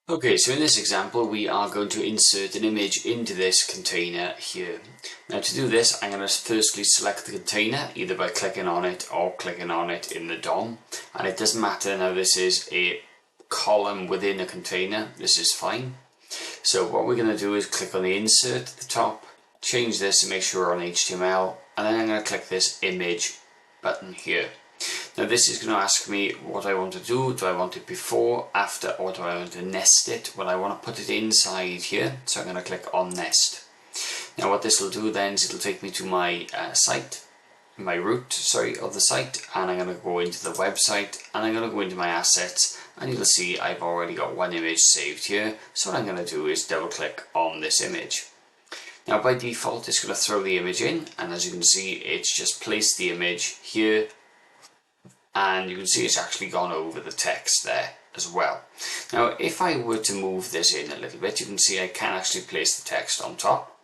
Okay, so in this example we are going to insert an image into this container here. Now to do this I'm going to firstly select the container either by clicking on it or clicking on it in the DOM, and it doesn't matter now this is a column within a container, this is fine. So what we're going to do is click on the insert at the top, change this and make sure we're on HTML, and then I'm going to click this image button here. Now this is going to ask me what I want to do. Do I want it before, after, or do I want to nest it? Well, I want to put it inside here, so I'm going to click on nest. Now what this will do then is it'll take me to my site, my root, of the site, and I'm going to go into the website and I'm going to go into my assets, and you'll see I've already got one image saved here. So what I'm going to do is double click on this image. Now by default it's going to throw the image in, and as you can see it's just placed the image here, and you can see it's actually gone over the text there as well. Now if I were to move this in a little bit, you can see I can actually place the text on top,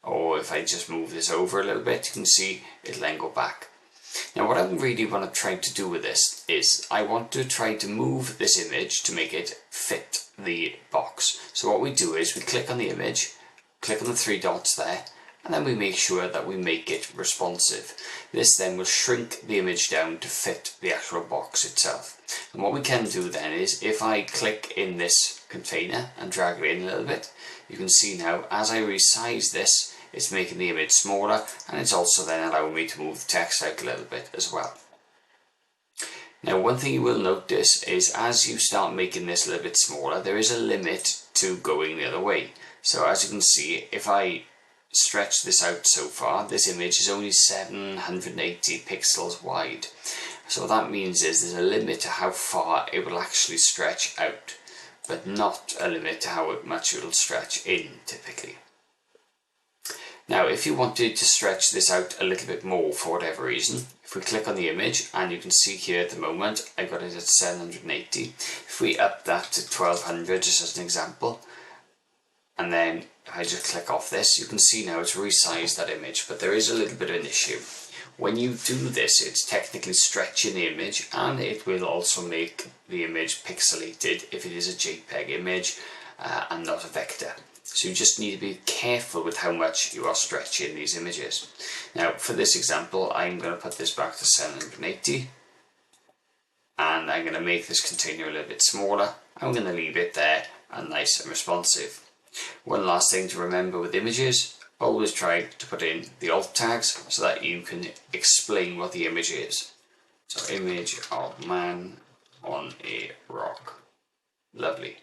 or if I just move this over a little bit you can see it'll then go back. Now what I really want to try to do with this is I want to try to move this image to make it fit the box. So what we do is we click on the image, click on the three dots there, and then we make sure that we make it responsive. This then will shrink the image down to fit the actual box itself. And what we can do then is if I click in this container and drag it in a little bit, you can see now as I resize this it's making the image smaller, and it's also then allowing me to move the text out a little bit as well. Now one thing you will notice is as you start making this a little bit smaller there is a limit to going the other way. So as you can see, if I stretch this out so far, this image is only 780 pixels wide. So what that means is there's a limit to how far it will actually stretch out, but not a limit to how much it will stretch in typically. Now if you wanted to stretch this out a little bit more for whatever reason, if we click on the image, and you can see here at the moment I got it at 780, if we up that to 1200 just as an example, and then if I just click off this, you can see now it's resized that image, but there is a little bit of an issue. When you do this, it's technically stretching the image, and it will also make the image pixelated if it is a JPEG image and not a vector. So you just need to be careful with how much you are stretching these images. Now for this example, I'm going to put this back to 780, and I'm going to make this container a little bit smaller. I'm going to leave it there and nice and responsive. One last thing to remember with images, always try to put in the alt tags so that you can explain what the image is. So image of man on a rock. Lovely.